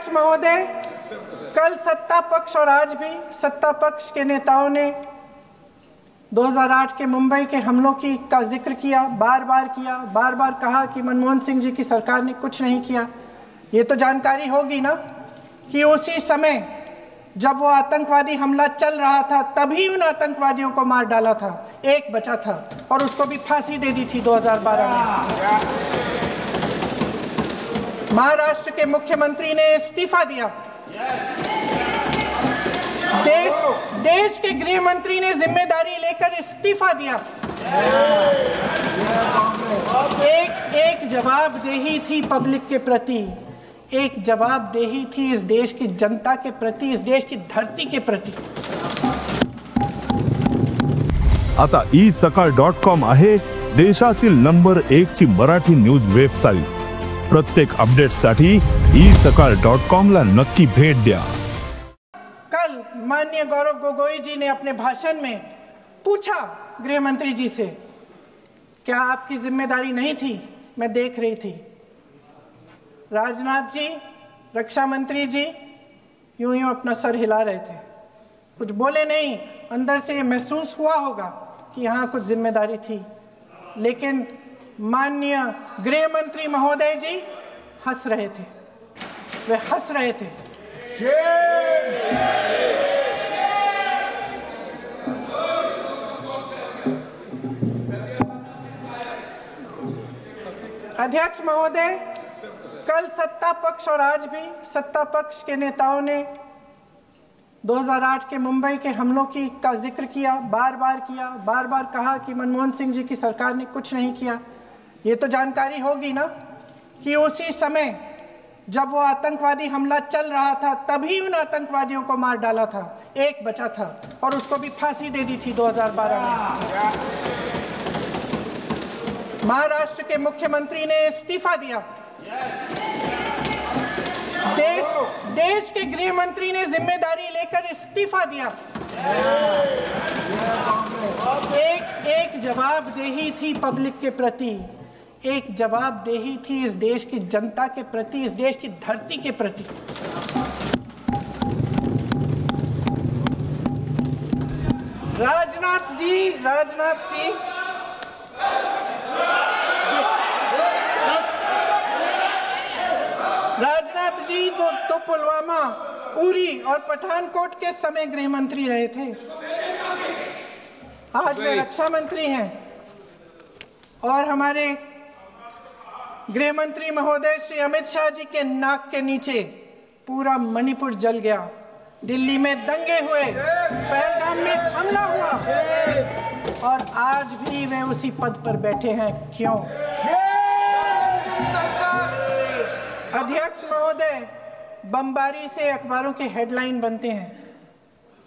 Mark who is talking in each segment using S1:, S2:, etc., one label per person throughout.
S1: अध्यक्ष महोदय, कल सत्ता पक्ष और आज भी सत्ता पक्ष के नेताओं ने 2008 के मुंबई के हमलों का जिक्र किया, बार बार कहा कि मनमोहन सिंह जी की सरकार ने कुछ नहीं किया। ये तो जानकारी होगी ना कि उसी समय जब वो आतंकवादी हमला चल रहा था तभी उन आतंकवादियों को मार डाला था, एक बचा था और उसको भी फांसी दे दी थी 2012 में। महाराष्ट्र के मुख्यमंत्री ने इस्तीफा दिया। देश के गृह मंत्री ने जिम्मेदारी लेकर इस्तीफा दिया। एक जवाबदेही थी पब्लिक के प्रति, एक जवाबदेही थी इस देश की जनता के प्रति, इस देश की धरती के प्रति।
S2: आता isakal.com आहे देशातील नंबर 1 ची मराठी न्यूज वेबसाईट। प्रत्येक अपडेटसाठी isakal.com ला नक्की भेट द्या।
S1: कल माननीय गौरव गोगोई जी ने अपने भाषण में पूछा गृह मंत्री जी से, क्या आपकी जिम्मेदारी नहीं थी? मैं देख रही थी। राजनाथ जी, रक्षा मंत्री जी यूं अपना सर हिला रहे थे, कुछ बोले नहीं। अंदर से ये महसूस हुआ होगा कि यहाँ कुछ जिम्मेदारी थी, लेकिन माननीय गृह मंत्री महोदय जी हंस रहे थे, वे हंस रहे थे। अध्यक्ष महोदय, कल सत्ता पक्ष और आज भी सत्ता पक्ष के नेताओं ने 2008 के मुंबई के हमलों का जिक्र किया, बार बार कहा कि मनमोहन सिंह जी की सरकार ने कुछ नहीं किया। ये तो जानकारी होगी ना कि उसी समय जब वो आतंकवादी हमला चल रहा था तभी उन आतंकवादियों को मार डाला था, एक बचा था और उसको भी फांसी दे दी थी 2012 में। महाराष्ट्र के मुख्यमंत्री ने इस्तीफा दिया। देश के गृह मंत्री ने जिम्मेदारी लेकर इस्तीफा दिया। एक जवाबदेही थी पब्लिक के प्रति, एक जवाबदेही थी इस देश की जनता के प्रति, इस देश की धरती के प्रति। राजनाथ जी तो पुलवामा, उरी और पठानकोट के समय गृह मंत्री रहे थे। आज वे रक्षा मंत्री हैं और हमारे गृह मंत्री महोदय श्री अमित शाह जी के नाक के नीचे पूरा मणिपुर जल गया, दिल्ली में दंगे हुए, पहलगाम में हमला हुआ और आज भी वे उसी पद पर बैठे हैं। क्यों? अध्यक्ष महोदय, बमबारी से अखबारों के हेडलाइन बनते हैं,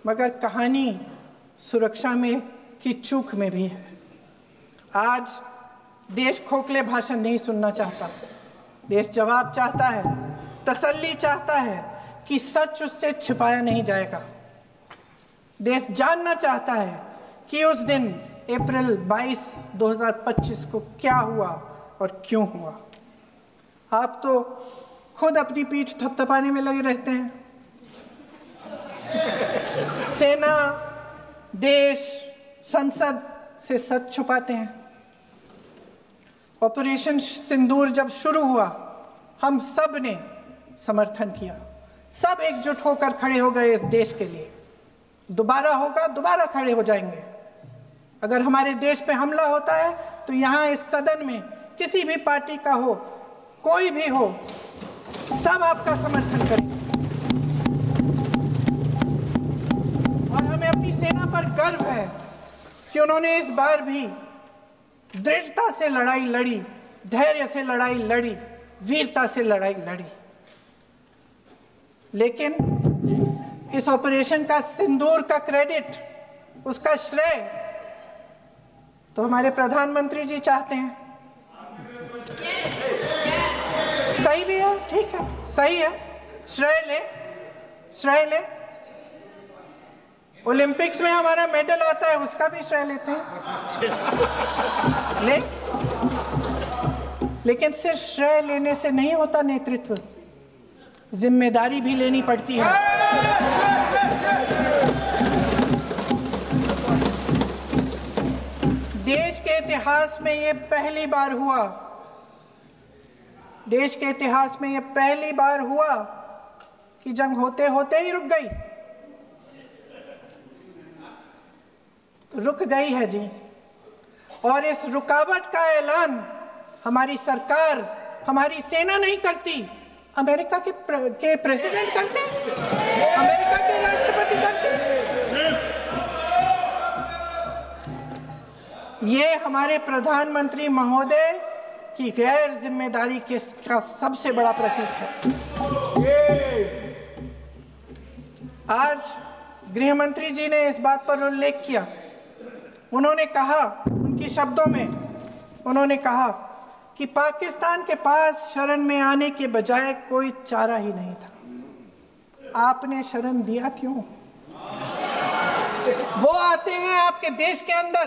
S1: मगर कहानी सुरक्षा में की चूक में भी है। आज देश खोखले भाषण नहीं सुनना चाहता, देश जवाब चाहता है, तसल्ली चाहता है कि सच उससे छिपाया नहीं जाएगा। देश जानना चाहता है कि उस दिन अप्रैल 22, 2025 को क्या हुआ और क्यों हुआ। आप तो खुद अपनी पीठ थपथपाने में लगे रहते हैं। सेना, देश, संसद से सच छुपाते हैं। ऑपरेशन सिंदूर जब शुरू हुआ, हम सब ने समर्थन किया, सब एकजुट होकर खड़े हो गए इस देश के लिए। दोबारा होगा, दोबारा खड़े हो जाएंगे। अगर हमारे देश पे हमला होता है तो यहाँ इस सदन में किसी भी पार्टी का हो, कोई भी हो, सब आपका समर्थन करेंगे। और हमें अपनी सेना पर गर्व है कि उन्होंने इस बार भी दृढ़ता से लड़ाई लड़ी, धैर्य से लड़ाई लड़ी, वीरता से लड़ाई लड़ी। लेकिन इस ऑपरेशन का सिंदूर का क्रेडिट, उसका श्रेय तो हमारे प्रधानमंत्री जी चाहते हैं। सही भी है, ठीक है, सही है, श्रेय ले। ओलंपिक्स में हमारा मेडल आता है, उसका भी श्रेय लेते हैं। लेकिन सिर्फ श्रेय लेने से नहीं होता नेतृत्व, जिम्मेदारी भी लेनी पड़ती है। देश के इतिहास में ये पहली बार हुआ, देश के इतिहास में ये पहली बार हुआ कि जंग होते होते ही रुक गई। रुक गई है जी, और इस रुकावट का ऐलान हमारी सरकार, हमारी सेना नहीं करती, अमेरिका के प्रेसिडेंट करते हैं, अमेरिका के राष्ट्रपति करते हैं। ये हमारे प्रधानमंत्री महोदय की गैर जिम्मेदारी का सबसे बड़ा प्रतीक है। आज गृह मंत्री जी ने इस बात पर उल्लेख किया। उन्होंने कहा, उनके शब्दों में उन्होंने कहा कि पाकिस्तान के पास शरण में आने के बजाय कोई चारा ही नहीं था। आपने शरण दिया क्यों? वो आते हैं आपके देश के अंदर,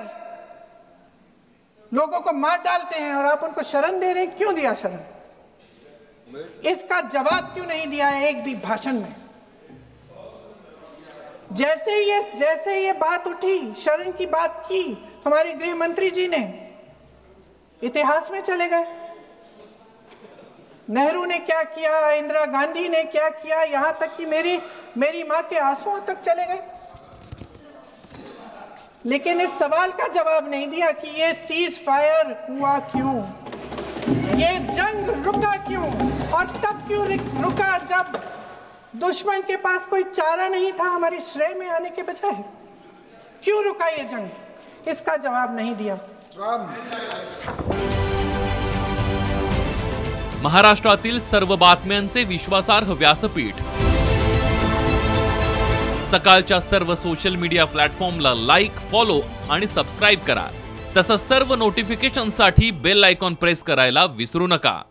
S1: लोगों को मार डालते हैं, और आप उनको शरण दे रहे हैं। क्यों दिया शरण? इसका जवाब क्यों नहीं दिया एक भी भाषण में? जैसे ये बात उठी, शरण की बात की, हमारे गृह मंत्री जी ने इतिहास में चले गए। नेहरू ने क्या किया, इंदिरा गांधी ने क्या किया, यहां तक कि मेरी मां के आंसुओं तक चले गए। लेकिन इस सवाल का जवाब नहीं दिया कि ये सीज फायर हुआ क्यों, ये जंग रुका क्यों, और तब क्यों रुका जब दुश्मन के पास कोई चारा नहीं था हमारी श्रेय में आने के बजाय। क्यों रुका ये जंग? इसका जवाब नहीं दिया।
S3: महाराष्ट्रातील सर्व बातम्यांचे विश्वासार्ह व्यासपीठ सकाळच्या सर्व सोशल मीडिया प्लॅटफॉर्मला लाईक, फॉलो आणि सबस्क्राईब करा। तसंच सर्व नोटिफिकेशनसाठी बेल आयकॉन प्रेस करायला विसरू नका।